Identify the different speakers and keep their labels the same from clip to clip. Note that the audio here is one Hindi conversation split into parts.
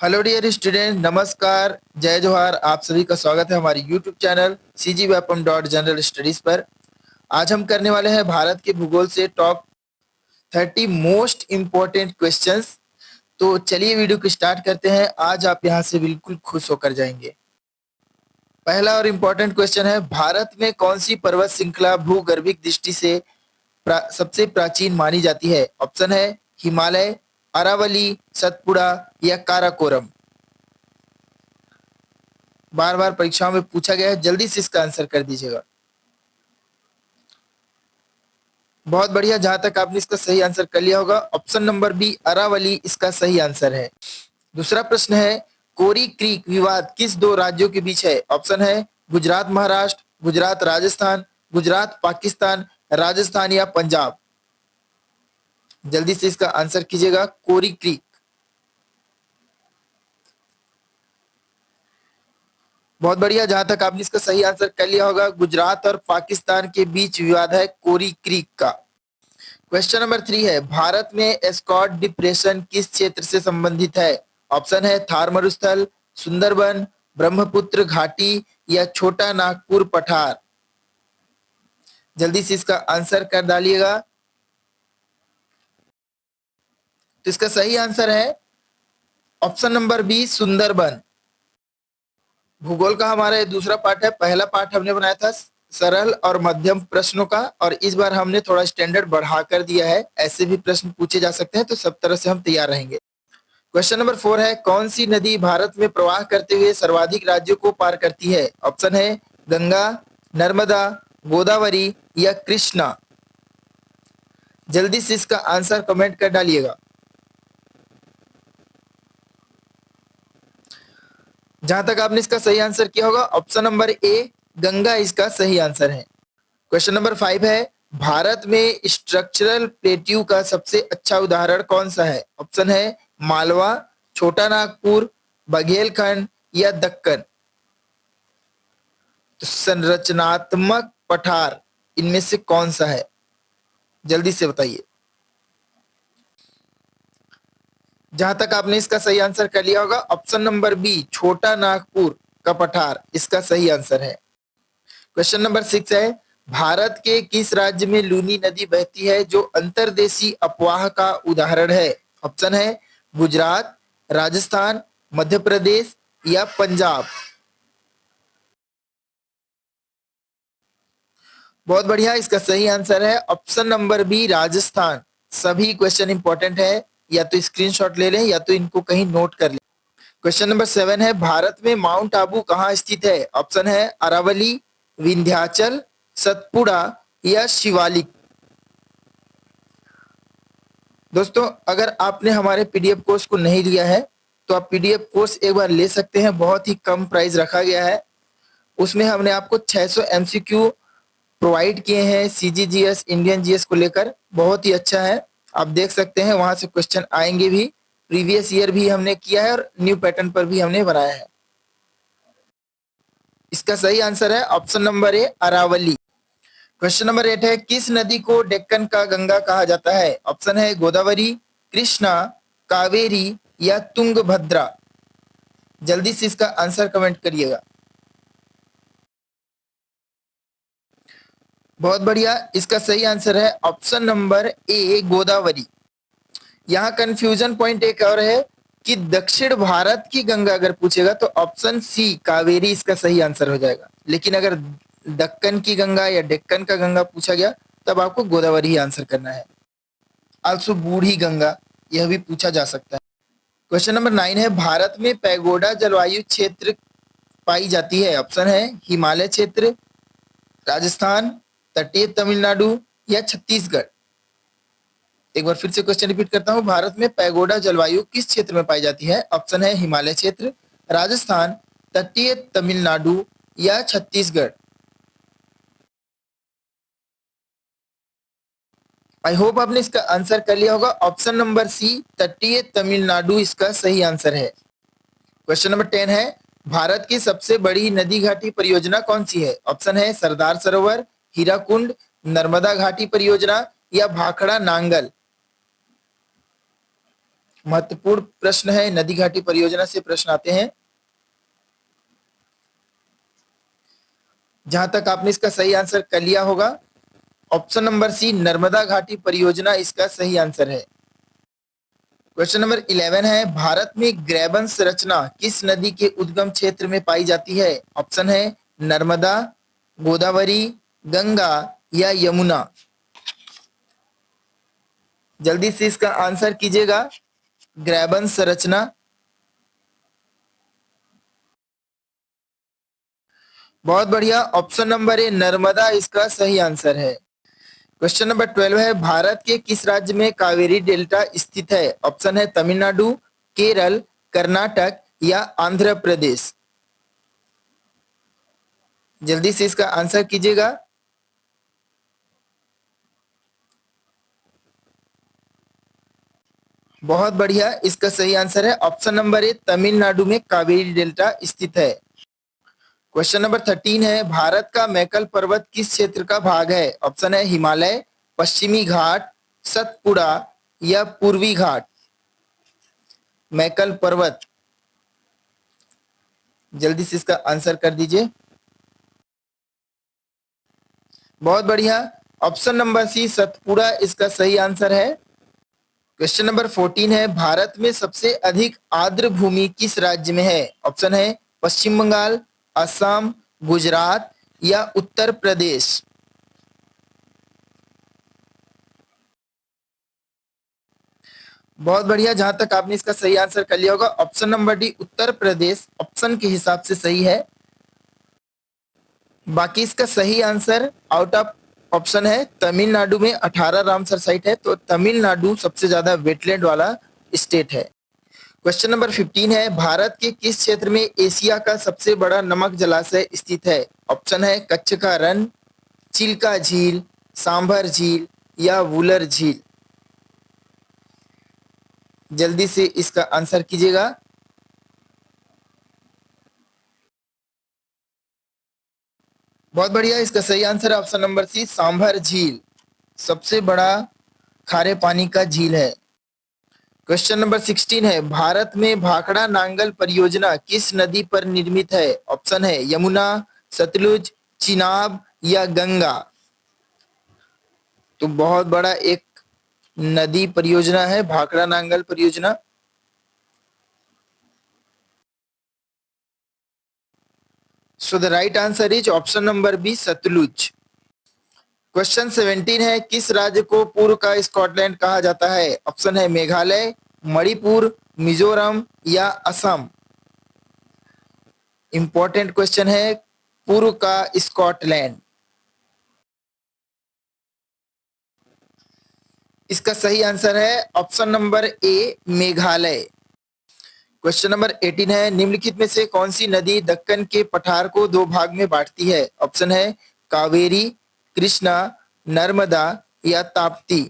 Speaker 1: हेलो डियर स्टूडेंट, नमस्कार, जय जोहार। आप सभी का स्वागत है हमारे यूट्यूब चैनल cgwapam.जनरल स्टडीज पर। आज हम करने वाले हैं भारत के भूगोल से टॉप 30 मोस्ट इम्पोर्टेंट क्वेश्चंस। तो चलिए वीडियो को स्टार्ट करते हैं। आज आप यहां से बिल्कुल खुश होकर जाएंगे। पहला और इम्पोर्टेंट क्वेश्चन है, भारत में कौन सी पर्वत श्रृंखला भूगर्भिक दृष्टि से सबसे प्राचीन मानी जाती है? ऑप्शन है हिमालय, अरावली, सतपुड़ा या काराकोरम। बार बार परीक्षाओं में पूछा गया है, जल्दी से इसका आंसर कर दीजिएगा। बहुत बढ़िया, जहां तक आपने इसका सही आंसर कर लिया होगा, ऑप्शन नंबर बी अरावली इसका सही आंसर है। दूसरा प्रश्न है, कोरी क्रीक विवाद किस दो राज्यों के बीच है? ऑप्शन है गुजरात महाराष्ट्र, गुजरात राजस्थान, गुजरात पाकिस्तान, राजस्थान या पंजाब। जल्दी से इसका आंसर कीजिएगा। कोरी क्रीक। बहुत बढ़िया, जहां तक आपने इसका सही आंसर कर लिया होगा, गुजरात और पाकिस्तान के बीच विवाद है कोरी क्रीक का। क्वेश्चन नंबर 3 है, भारत में एस्कॉट डिप्रेशन किस क्षेत्र से संबंधित है? ऑप्शन है थार मरुस्थल, सुंदरबन, ब्रह्मपुत्र घाटी या छोटा नागपुर पठार। जल्दी से इसका आंसर कर डालिएगा। तो इसका सही आंसर है ऑप्शन नंबर बी सुंदरबन। भूगोल का हमारा ये दूसरा पार्ट है। पहला पार्ट हमने बनाया था सरल और मध्यम प्रश्नों का, और इस बार हमने थोड़ा स्टैंडर्ड बढ़ा कर दिया है। ऐसे भी प्रश्न पूछे जा सकते हैं, तो सब तरह से हम तैयार रहेंगे। क्वेश्चन नंबर 4 है, कौन सी नदी भारत में प्रवाह करते हुए सर्वाधिक राज्यों को पार करती है? ऑप्शन है गंगा, नर्मदा, गोदावरी या कृष्णा। जल्दी से इसका आंसर कमेंट कर डालिएगा। जहां तक आपने इसका सही आंसर किया होगा, ऑप्शन नंबर ए गंगा इसका सही आंसर है। क्वेश्चन नंबर 5 है, भारत में स्ट्रक्चरल प्लेट्यू का सबसे अच्छा उदाहरण कौन सा है? ऑप्शन है मालवा, छोटा नागपुर, बघेलखंड या दक्कन। तो संरचनात्मक पठार इनमें से कौन सा है? जल्दी से बताइए। जहां तक आपने इसका सही आंसर कर लिया होगा, ऑप्शन नंबर बी छोटा नागपुर का पठार इसका सही आंसर है। क्वेश्चन नंबर 6 है, भारत के किस राज्य में लूनी नदी बहती है जो अंतर्देशीय अपवाह का उदाहरण है? ऑप्शन है गुजरात, राजस्थान, मध्य प्रदेश या पंजाब। बहुत बढ़िया, इसका सही आंसर है ऑप्शन नंबर बी राजस्थान। सभी क्वेश्चन इंपॉर्टेंट है, या तो स्क्रीनशॉट ले लें या तो इनको कहीं नोट कर लें। क्वेश्चन नंबर 7 है, भारत में माउंट आबू कहाँ स्थित है? ऑप्शन है अरावली, विंध्याचल, सतपुड़ा या शिवालिक। दोस्तों, अगर आपने हमारे पीडीएफ कोर्स को नहीं लिया है तो आप पीडीएफ कोर्स एक बार ले सकते हैं। बहुत ही कम प्राइस रखा गया है। उसमें हमने आपको 600 एमसीक्यू प्रोवाइड किए हैं सीजीजीएस, इंडियन जीएस को लेकर। बहुत ही अच्छा है, आप देख सकते हैं। वहां से क्वेश्चन आएंगे भी, प्रीवियस ईयर भी हमने किया है और न्यू पैटर्न पर भी हमने बनाया है। इसका सही आंसर है option number A Aravalli. Question number 8 है, किस नदी को डेक्कन का गंगा कहा जाता है? ऑप्शन है गोदावरी, कृष्णा, कावेरी या तुंगभद्रा। जल्दी से इसका आंसर कमेंट करिएगा। बहुत बढ़िया, इसका सही आंसर है ऑप्शन नंबर ए गोदावरी। यहाँ कंफ्यूजन पॉइंट एक और है कि दक्षिण भारत की गंगा अगर पूछेगा तो ऑप्शन सी कावेरी इसका सही आंसर हो जाएगा, लेकिन अगर दक्कन की गंगा या डेक्कन का गंगा पूछा गया तब आपको गोदावरी ही आंसर करना है। आल्सो बूढ़ी गंगा यह भी पूछा जा सकता है। क्वेश्चन नंबर 9 है, भारत में पैगोडा जलवायु क्षेत्र पाई जाती है? ऑप्शन है हिमालय क्षेत्र, राजस्थान, तटीय तमिलनाडु या छत्तीसगढ़। एक बार फिर से क्वेश्चन रिपीट करता हूं, भारत में पैगोडा जलवायु किस क्षेत्र में पाई जाती है? ऑप्शन है हिमालय क्षेत्र, राजस्थान, तटीय तमिलनाडु या छत्तीसगढ़। आई होप आपने इसका आंसर कर लिया होगा। ऑप्शन नंबर सी तटीय तमिलनाडु इसका सही आंसर है। क्वेश्चन नंबर 10 है, भारत की सबसे बड़ी नदी घाटी परियोजना कौन सी है? ऑप्शन है सरदार सरोवर, हीराकुंड, नर्मदा घाटी परियोजना या भाखड़ा नांगल। महत्वपूर्ण प्रश्न है, नदी घाटी परियोजना से प्रश्न आते हैं। जहां तक आपने इसका सही आंसर कर लिया होगा, ऑप्शन नंबर सी नर्मदा घाटी परियोजना इसका सही आंसर है। क्वेश्चन नंबर 11 है, भारत में ग्रैबन संरचना किस नदी के उद्गम क्षेत्र में पाई जाती है? ऑप्शन है नर्मदा, गोदावरी, गंगा या यमुना। जल्दी से इसका आंसर कीजिएगा। ग्रैबन संरचना, बहुत बढ़िया, ऑप्शन नंबर ए नर्मदा इसका सही आंसर है। क्वेश्चन नंबर 12 है, भारत के किस राज्य में कावेरी डेल्टा स्थित है? ऑप्शन है तमिलनाडु, केरल, कर्नाटक या आंध्र प्रदेश। जल्दी से इसका आंसर कीजिएगा। बहुत बढ़िया, इसका सही आंसर है ऑप्शन नंबर ए तमिलनाडु में कावेरी डेल्टा स्थित है। क्वेश्चन नंबर 13 है, भारत का मैकल पर्वत किस क्षेत्र का भाग है? ऑप्शन है हिमालय, पश्चिमी घाट, सतपुड़ा या पूर्वी घाट। मैकल पर्वत, जल्दी से इसका आंसर कर दीजिए। बहुत बढ़िया, ऑप्शन नंबर सी सतपुड़ा इसका सही आंसर है। क्वेश्चन नंबर 14 है, भारत में सबसे अधिक आर्द्र भूमि किस राज्य में है? ऑप्शन है पश्चिम बंगाल, असम, गुजरात या उत्तर प्रदेश। बहुत बढ़िया, जहां तक आपने इसका सही आंसर कर लिया होगा, option number D Uttar Pradesh option के हिसाब से सही है। बाकी इसका सही आंसर आउट ऑफ ऑप्शन है तमिलनाडु में 18 रामसर साइट है, तो तमिलनाडु सबसे ज्यादा वेटलैंड वाला स्टेट है। क्वेश्चन नंबर 15 है, भारत के किस क्षेत्र में एशिया का सबसे बड़ा नमक जलाशय स्थित है? ऑप्शन है कच्छ का रण, चिल्का झील, सांभर झील या वुलर झील। जल्दी से इसका आंसर कीजिएगा। बहुत बढ़िया, इसका सही आंसर है ऑप्शन नंबर सी सांभर झील, सबसे बड़ा खारे पानी का झील है। क्वेश्चन नंबर 16 है, भारत में भाखड़ा नांगल परियोजना किस नदी पर निर्मित है? ऑप्शन है यमुना, सतलुज, चिनाब या गंगा। तो बहुत बड़ा एक नदी परियोजना है भाखड़ा नांगल परियोजना। So the right answer is option number B Sutlej. Question 17 है, किस राज्य को पूर्व का स्कॉटलैंड कहा जाता है? ऑप्शन है मेघालय, मणिपुर, मिजोरम या असम। इंपॉर्टेंट क्वेश्चन है, पूर्व का स्कॉटलैंड। इसका सही आंसर है ऑप्शन नंबर ए मेघालय। क्वेश्चन नंबर 18 है, निम्नलिखित में से कौन सी नदी दक्कन के पठार को दो भाग में बांटती है? ऑप्शन है कावेरी, कृष्णा, नर्मदा या ताप्ती।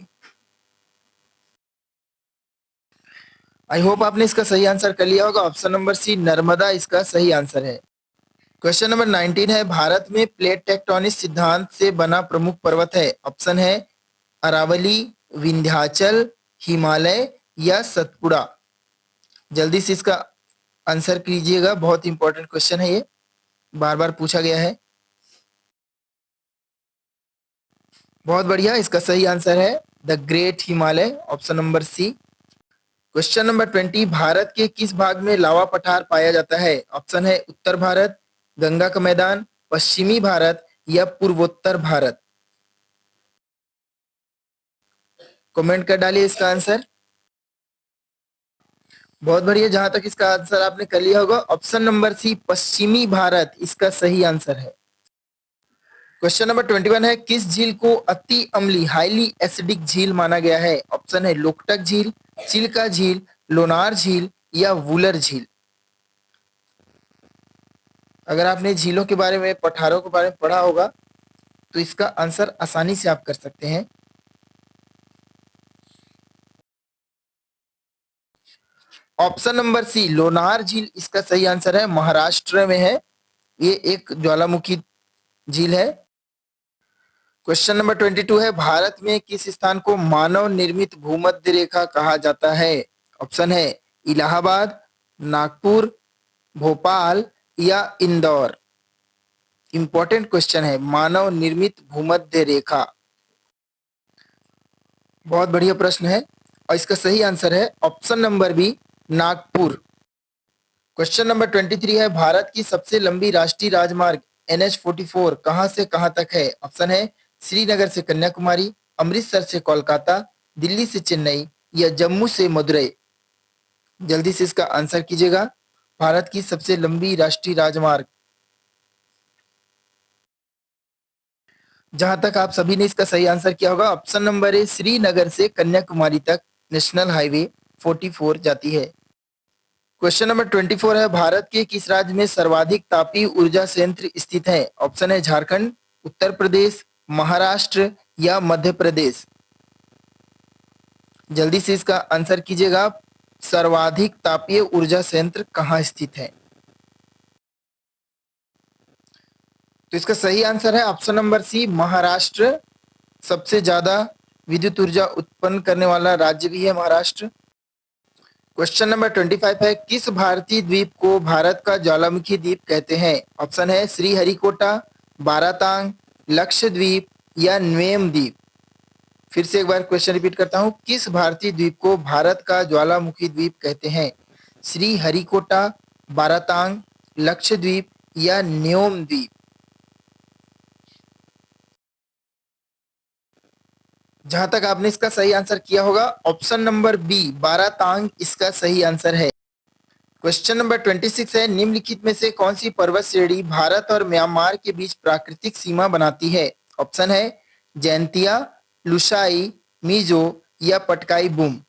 Speaker 1: आई होप आपने इसका सही आंसर कर लिया होगा, ऑप्शन नंबर सी नर्मदा इसका सही आंसर है। क्वेश्चन नंबर 19 है, भारत में प्लेट टेक्टोनिक सिद्धांत से बना प्रमुख पर्वत है? ऑप्शन है अरावली, विंध्याचल, हिमालय या सतपुड़ा। जल्दी से इसका आंसर कीजिएगा, बहुत इंपॉर्टेंट क्वेश्चन है ये, बार बार पूछा गया है। बहुत बढ़िया, इसका सही आंसर है the Great Himalaya, option number C. Question number 20, Bharat के किस भाग में लावा पठार पाया जाता है? ऑप्शन है उत्तर भारत, गंगा का मैदान, पश्चिमी भारत या पूर्वोत्तर भारत। कमेंट कर डालिए इसका आंसर। बहुत बढ़िया, जहां तक इसका आंसर आपने कर लिया होगा, ऑप्शन नंबर सी पश्चिमी भारत इसका सही आंसर है। क्वेश्चन नंबर 21 है, किस झील को अति अम्लीय हाईली एसिडिक झील माना गया है? ऑप्शन है लोकटक झील, चिल्का झील, लोनार झील या वुलर झील। अगर आपने झीलों के बारे में, पठारों के बारे में पढ़ा होगा तो इसका आंसर आसानी से आप कर सकते हैं। ऑप्शन नंबर सी लोनार झील इसका सही आंसर है, महाराष्ट्र में है, ये एक ज्वालामुखी झील है। क्वेश्चन नंबर 22 है, भारत में किस स्थान को मानव निर्मित भूमध्य रेखा कहा जाता है? ऑप्शन है इलाहाबाद, नागपुर, भोपाल या इंदौर। इंपॉर्टेंट क्वेश्चन है, मानव निर्मित भूमध्य रेखा। बहुत बढ़िया प्रश्न है और इसका सही आंसर है option number B, Nagpur. Question number 23 है, भारत की सबसे लंबी राष्ट्रीय राजमार्ग NH-44 कहां से कहां तक है? ऑप्शन है श्रीनगर से कन्याकुमारी, अमृतसर से कोलकाता, दिल्ली से चेन्नई या जम्मू से मदुरई। जल्दी से इसका आंसर कीजिएगा। भारत की सबसे लंबी राष्ट्रीय राजमार्ग, जहां तक आप सभी ने इसका सही आंसर किया होगा, ऑप्शन नंबर ए, श्रीनगर से कन्याकुमारी तक नेशनल हाईवे 44 जाती है। क्वेश्चन नंबर 24 है, भारत के किस राज्य में सर्वाधिक तापीय ऊर्जा संयंत्र स्थित है? ऑप्शन है झारखंड, उत्तर प्रदेश, महाराष्ट्र या मध्य प्रदेश। जल्दी से इसका आंसर कीजिएगा। सर्वाधिक तापीय ऊर्जा संयंत्र कहाँ स्थित है? तो इसका सही आंसर है ऑप्शन नंबर सी, महाराष्ट्र। सबसे ज्यादा विद्युत ऊर्जा उत्पन्न करने वाला राज्य भी है महाराष्ट्र। क्वेश्चन नंबर 25 है, किस भारतीय द्वीप को भारत का ज्वालामुखी द्वीप कहते हैं? ऑप्शन है श्रीहरिकोटा, बारातांग, लक्षद्वीप या न्वेम द्वीप। फिर से एक बार क्वेश्चन रिपीट करता हूं, किस भारतीय द्वीप को भारत का ज्वालामुखी द्वीप कहते हैं? श्रीहरिकोटा, बारातांग, लक्षद्वीप या न्योम द्वीप। जहां तक आपने इसका सही आंसर किया होगा, ऑप्शन नंबर बी, बारातांग इसका सही आंसर है। क्वेश्चन नंबर 26 है, निम्नलिखित में से कौन सी पर्वत श्रेणी भारत और म्यांमार के बीच प्राकृतिक सीमा बनाती है? ऑप्शन है जैंतिया, लुसाई, मीजो या पटकाई बूम।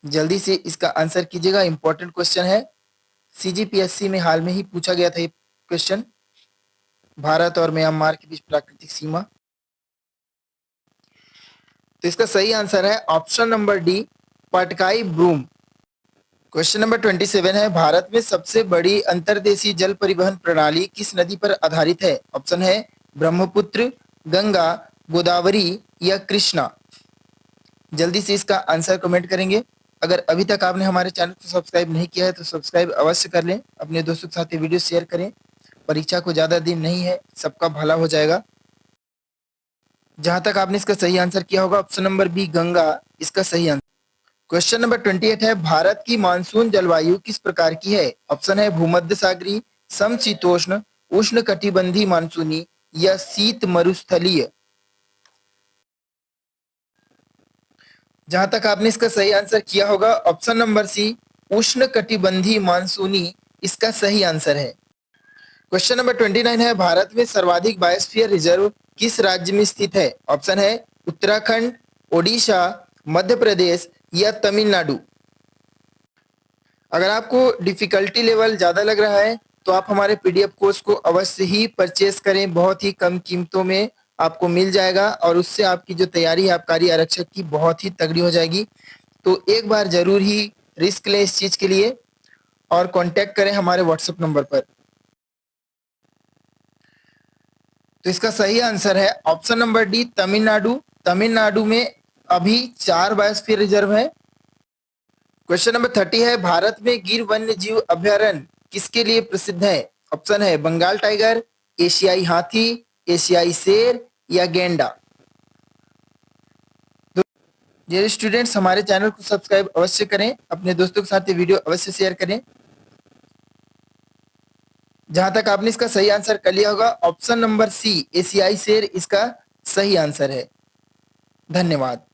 Speaker 1: जल्दी से इसका आंसर कीजिएगा। इंपॉर्टेंट क्वेश्चन है, CGPSC में हाल में ही पूछा गया था ये क्वेश्चन, भारत और म्यांमार के बीच प्राकृतिक सीमा। तो इसका सही आंसर है option number D, Patkai Bum. Question number 27 है, भारत में सबसे बड़ी अंतर्देशीय जल परिवहन प्रणाली किस नदी पर आधारित है? ऑप्शन है ब्रह्मपुत्र, गंगा, गोदावरी या कृष्णा। जल्दी से इसका आंसर कमेंट करेंगे। अगर अभी तक आपने हमारे चैनल को सब्सक्राइब नहीं किया है तो सब्सक्राइब अवश्य कर लें। अपने दोस्तों के साथ ये वीडियो शेयर करें। परीक्षा को ज्यादा दिन नहीं है, सबका भला हो जाएगा। जहां तक आपने इसका सही आंसर किया होगा, ऑप्शन नंबर बी, गंगा इसका सही आंसर। क्वेश्चन नंबर 28 है, भारत की मानसून जलवायु किस प्रकार की है? ऑप्शन है भूमध्य सागरीय, समशीतोष्ण, उष्ण कटिबंधीय मानसूनी या शीत मरुस्थलीय। जहां तक आपने इसका सही आंसर किया होगा, ऑप्शन नंबर सी, उष्ण कटिबंधीय मानसूनी इसका सही आंसर है। क्वेश्चन नंबर 29 है, भारत में सर्वाधिक बायोस्फीयर रिजर्व किस राज्य में स्थित है? ऑप्शन है उत्तराखंड, ओडिशा, मध्य प्रदेश या तमिलनाडु। अगर आपको डिफिकल्टी लेवल ज्यादा लग रहा है तो आप हमारे PDF कोर्स को अवश्य ही परचेस करें। बहुत ही कम कीमतों में आपको मिल जाएगा और उससे आपकी जो तैयारी है आबकारी आरक्षक की बहुत ही तगड़ी हो जाएगी। तो एक बार जरूर ही रिस्क लें इस चीज के लिए और कांटेक्ट करें हमारे WhatsApp नंबर पर। तो इसका सही आंसर है option number D, Tamil Nadu. Tamil Nadu में अभी 4 बायोस्फीयर रिजर्व है। क्वेश्चन नंबर 30 है, भारत में गिर वन्य जीव अभयारण्य किसके लिए प्रसिद्ध है? ऑप्शन है बंगाल टाइगर, एशियाई हाथी, एशियाई शेर या गेंडा। डियर स्टूडेंट्स, हमारे चैनल को सब्सक्राइब अवश्य करें, अपने दोस्तों के साथ ये वीडियो अवश्य शेयर करें। जहां तक आपने इसका सही आंसर कर लिया होगा, ऑप्शन नंबर सी, एशियाई शेर इसका सही आंसर है। धन्यवाद।